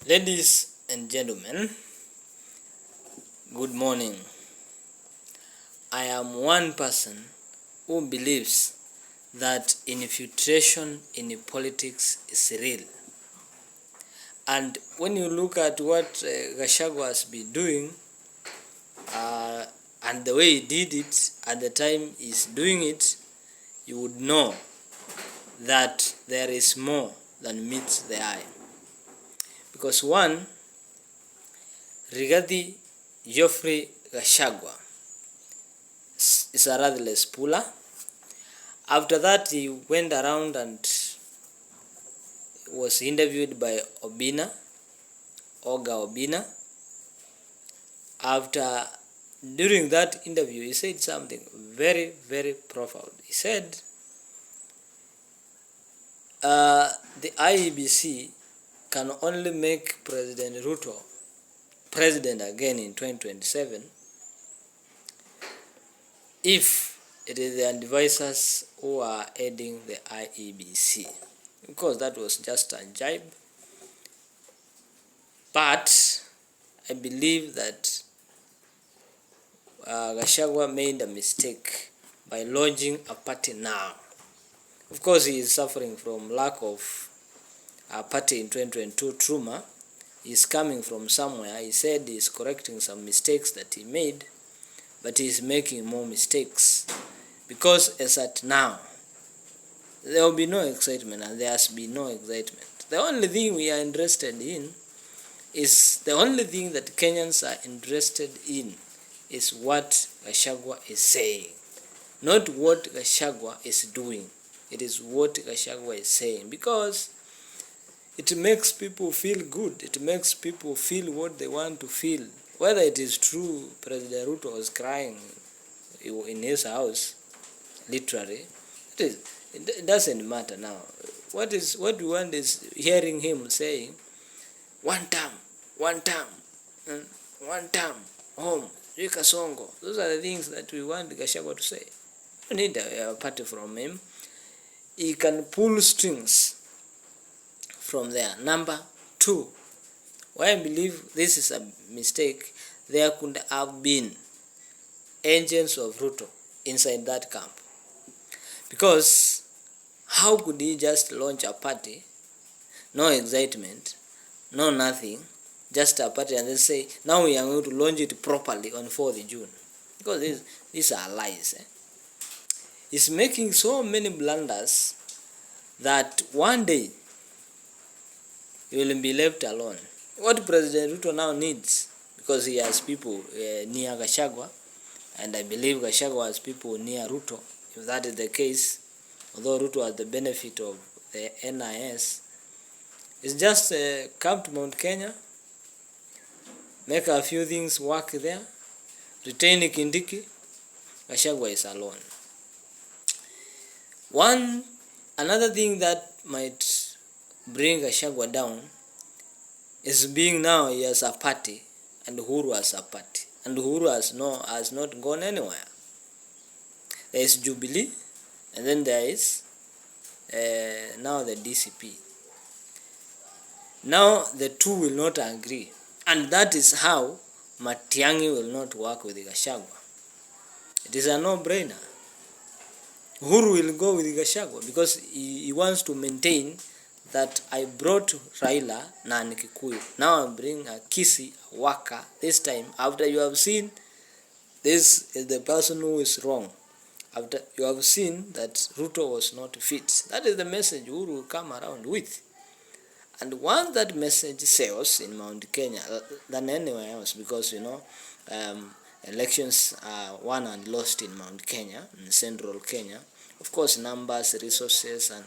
Ladies and gentlemen, good morning. I am one person who believes that infiltration in politics is real. And when you look at what Gachagua has been doing and the way he did it at the time he's doing it, you would know that there is more than meets the eye. Because one, Rigathi Geoffrey Gachagua is a ruthless puller. After that, he went around and was interviewed by Oga Obina. During that interview, he said something very, very profound. He said, the IEBC can only make President Ruto president again in 2027 if it is the advisors who are heading the IEBC. Of course, that was just a jibe. But I believe that Gachagua made a mistake by launching a party now. Of course, he is suffering from lack of a party in 2022 trauma. He is coming from somewhere. He said he is correcting some mistakes that he made, but he is making more mistakes. Because as at now, there will be no excitement, and there has been no excitement. The only thing we are interested in the only thing that Kenyans are interested in is what Gachagua is saying, not what Gachagua is doing. It is what Gachagua is saying, because it makes people feel good. It makes people feel what they want to feel. Whether it is true President Ruto was crying in his house, literally, it doesn't matter now. What we want is hearing him saying, one term, home, Rika Songo. Those are the things that we want Gachagua to say. We need a party from him. He can pull strings from there. Number two, why I believe this is a mistake, there could have been agents of Ruto inside that camp. Because how could he just launch a party, no excitement, no nothing, just a party, and then say, now we are going to launch it properly on 4th June? Because these are lies. He's making so many blunders that one day he will be left alone. What President Ruto now needs, because he has people near Gachagua, and I believe Gachagua has people near Ruto, if that is the case, although Ruto has the benefit of the NIS, is just come to Mount Kenya, make a few things work there, retain Kindiki, Gachagua is alone. Another thing that might bring Gachagua down is being now he has a party and Uhuru has a party, and Uhuru has not gone anywhere. There is Jubilee, and then there is now the DCP. Now the two will not agree, and that is how Matiangi will not work with Gachagua. It is a no-brainer. Uhuru will go with Gachagua because he wants to maintain that I brought Raila na Kikuyu. Now I bring a Kisi, a Waka, this time after you have seen this is the person who is wrong. After you have seen that Ruto was not fit. That is the message Uhuru will come around with. And once that message sells in Mount Kenya than anywhere else, because elections are won and lost in Mount Kenya, in central Kenya. Of course, numbers, resources, and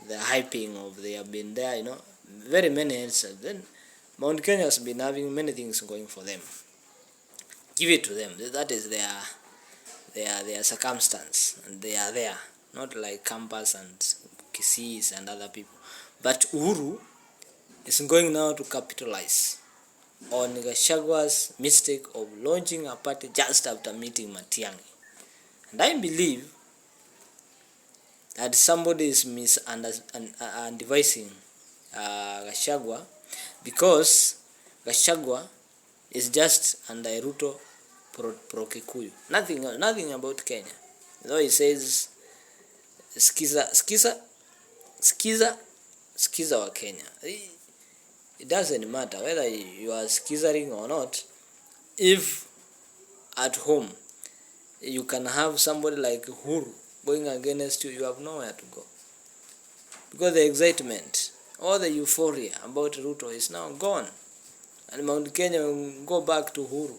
the hyping of they have been there, very many answers. Then Mount Kenya has been having many things going for them. Give it to them. That is their circumstance, and they are there, not like Campus and Kisis and other people. But Uhuru is going now to capitalize on Gachagua's mistake of launching a party just after meeting Matiangi. And I believe that somebody is misadvising Gachagua, because Gachagua is just under Ruto pro Kikuyu. Nothing about Kenya. Though he says skiza wa Kenya. It doesn't matter whether you are skizzering or not. If at home you can have somebody like Uhuru going against you, you have nowhere to go. Because the excitement, all the euphoria about Ruto is now gone. And Mount Kenya will go back to Uhuru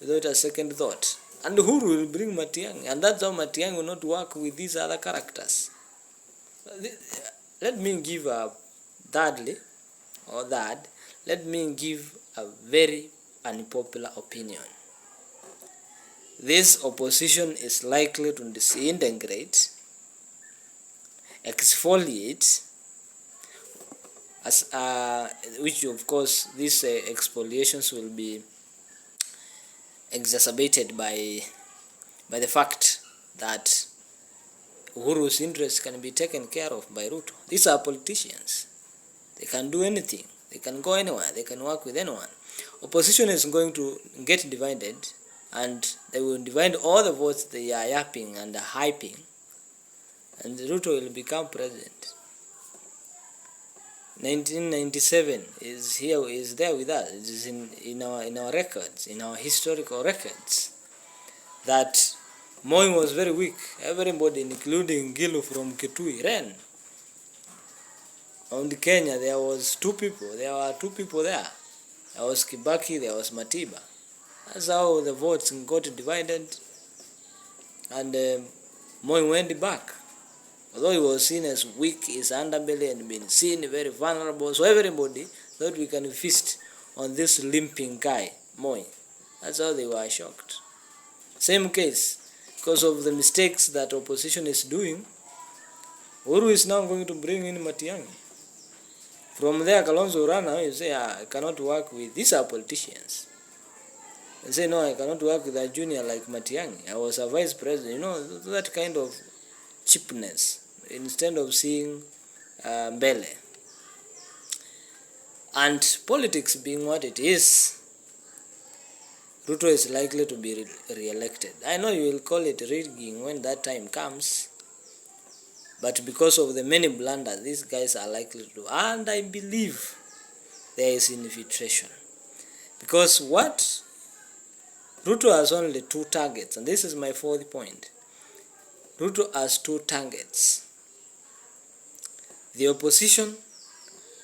without a second thought. And Uhuru will bring Matiangi. And that's how Matiangi will not work with these other characters. Let me give let me give a very unpopular opinion. This opposition is likely to disintegrate, exfoliate, as which of course these exfoliations will be exacerbated by the fact that Uhuru's interests can be taken care of by Ruto. These are politicians. They can do anything. They can go anywhere. They can work with anyone. Opposition is going to get divided, and they will divide all the votes they are yapping and hyping, and Ruto will become president. 1997 is there with us. It is in our records, in our historical records, that Moi was very weak. Everybody, including Gilu from Kitui, ran. On the Kenya, there were two people there. There was Kibaki, there was Matiba. That's how the votes got divided, and Moi went back. Although he was seen as weak, his underbelly had been seen very vulnerable, so everybody thought we can feast on this limping guy, Moi. That's how they were shocked. Same case, because of the mistakes that opposition is doing, Uhuru is now going to bring in Matiangi. From there, Kalonzo ran away. You say, I cannot work with, these are politicians. And say, no, I cannot work with a junior like Matiangi. I was a vice president. You know, that kind of cheapness, instead of seeing Mbele. And politics being what it is, Ruto is likely to be re-elected. I know you will call it rigging when that time comes, but because of the many blunders these guys are likely to do, and I believe there is infiltration. Because what Ruto has only two targets, and this is my fourth point. Ruto has two targets: the opposition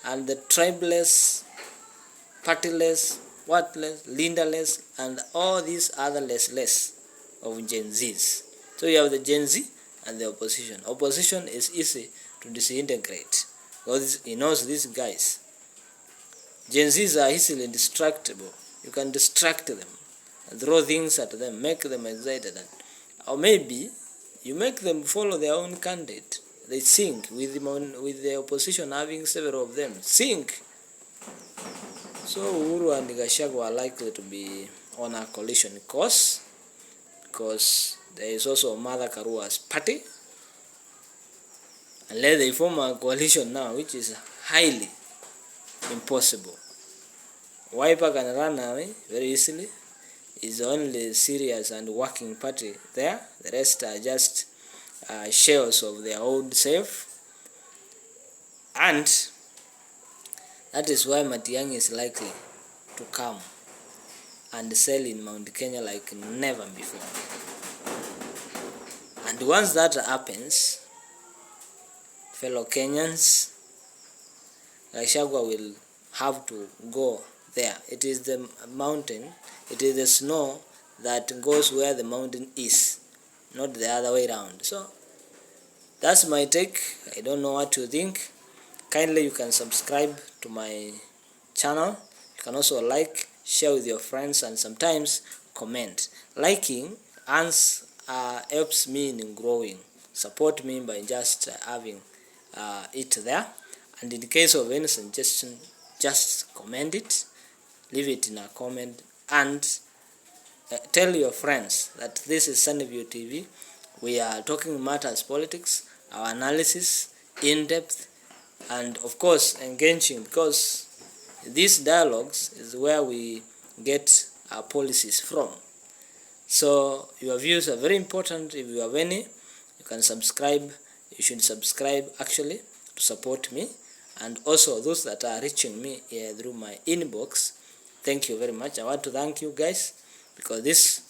and the tribeless, partyless, whatless, leaderless, and all these other less of Gen Zs. So you have the Gen Z and the opposition. Opposition is easy to disintegrate because he knows these guys. Gen Zs are easily distractible. You can distract them and throw things at them, make them excited, or maybe you make them follow their own candidate. They sink with the opposition having several of them. Sink. So Uhuru and Gachagua are likely to be on a collision course, because there is also Mother Karua's party, unless they form a coalition now, which is highly impossible. Wiper can run away very easily. Is the only serious and working party there. The rest are just shells of their old self. And that is why Matiangi is likely to come and sell in Mount Kenya like never before. And once that happens, fellow Kenyans, Gachagua will have to go there. It is the mountain, it is the snow that goes where the mountain is, not the other way around. So that's my take. I don't know what you think. Kindly you can subscribe to my channel. You can also like, share with your friends, and sometimes comment. Liking helps me in growing. Support me by just having it there. And in case of any suggestion, just comment it. Leave it in a comment, and tell your friends that this is Sunnyview TV. We are talking matters politics, our analysis in depth, and of course engaging, because these dialogues is where we get our policies from. So your views are very important. If you have any, you can subscribe. You should subscribe actually to support me. And also those that are reaching me through my inbox, thank you very much. I want to thank you guys, because this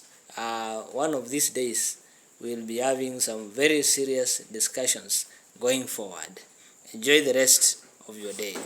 one of these days we'll be having some very serious discussions going forward. Enjoy the rest of your day.